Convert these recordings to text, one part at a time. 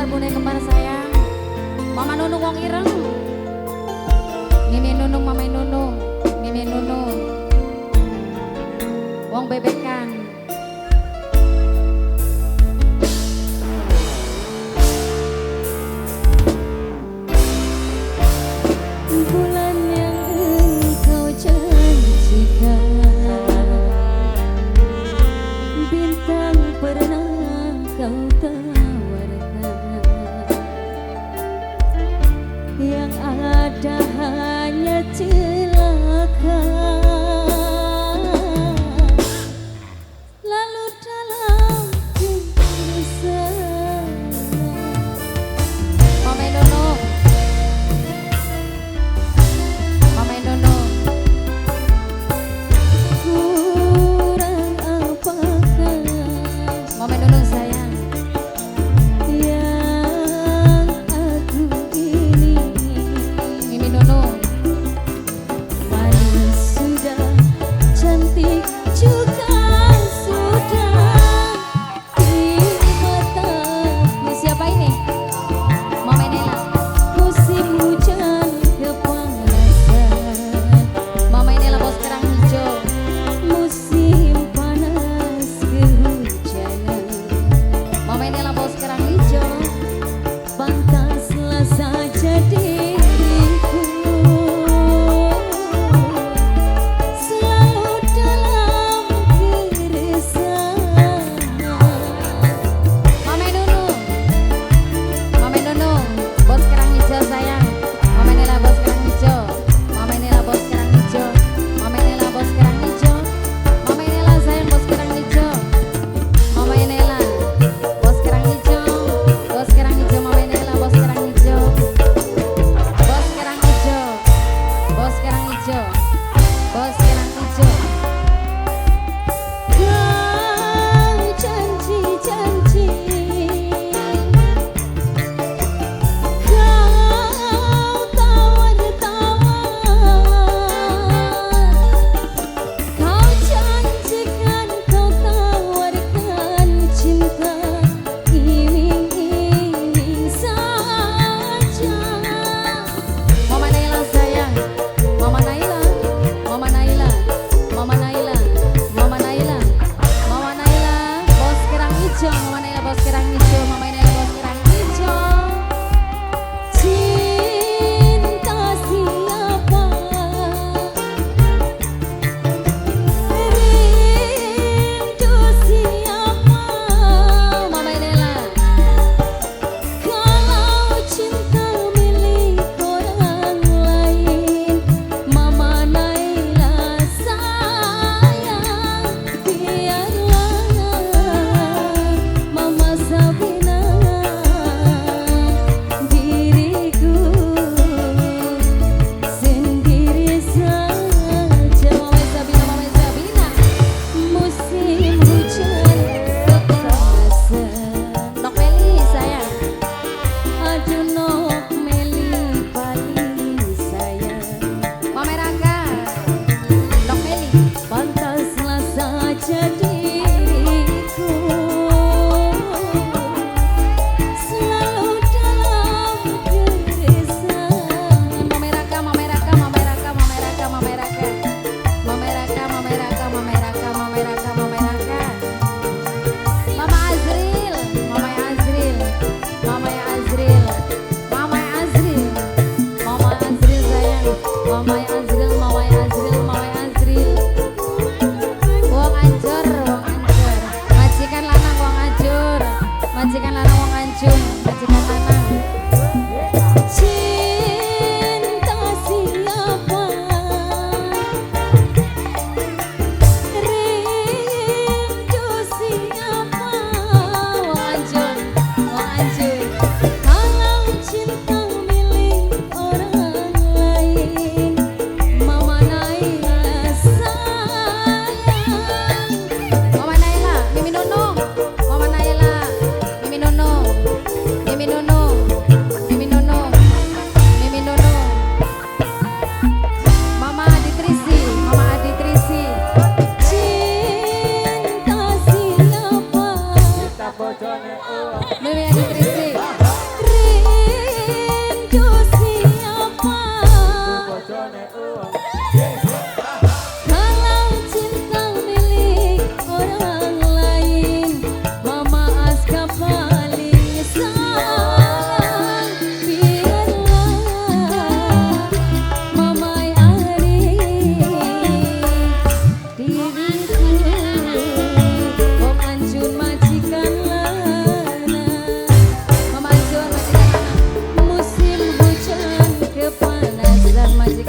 buat bunda kembar sayang, Mama Nunung wong ireng, Mimi Nunung, Mama Nunung, Mimi Nunung, wong bebekan. Bulan yang engkau janjikan, bintang pernah kau tawarkan, yang ada hanya celaka.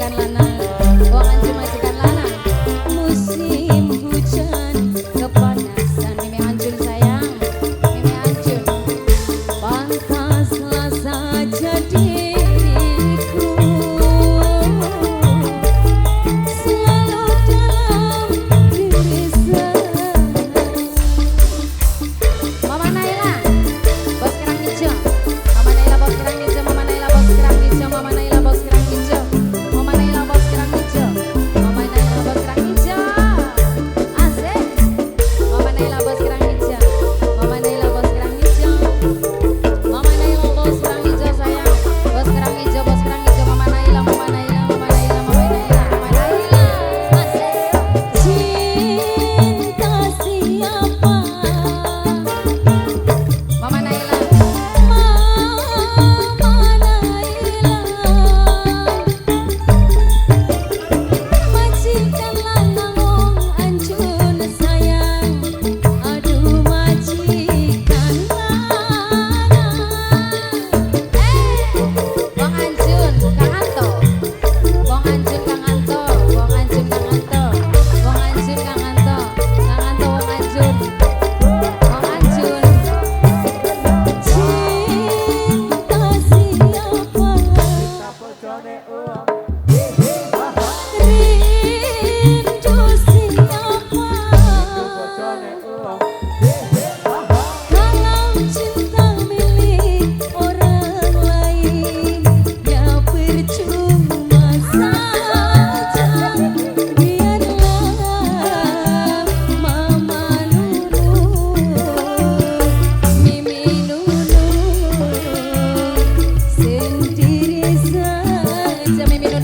majikan lanang. Wong Anjun majikan lanang. musim hujan Kepanasan Mimi Anjun sayang. Mimi Anjun. pantaslah saja diriku selalu dalam gerisan. Mama Naila, bos kerang hijau. Mama Naila bos kerang hijau. Mama Naila bos kerang hijau. Mama Naila bos kerang hijau. Mama Naila bos kerang hijau. Mama Naila bos kerang hijau. Asik. Mama Naila bos kerang hijau. Mama Naila bos kerang hijau. Mama Naila bos kerang hijau sayang. Bos kerang hijau, bos kerang hijau. Mama Naila, Mama Naila, Mama Naila, Mama Naila, Mama Naila. Asik. Cinta siapa Mama Naila. Mama Naila majikan lanang wong Anjun sayang. Aduh majikan lanang Wong Anjun, Kang Anto. Wong Anjun, Kang Anto. Wong Anjun, Kang Anto. Wong Anjun, Kang Anto. Kang Anto, Wong Anjun. Wong Anjun. cinta siapa rindu siapa kalau cinta milik orang lain ya percuma saja. Biarlah Mama Nunung, Mimi Nunung sendiri saja. Mimi Nunung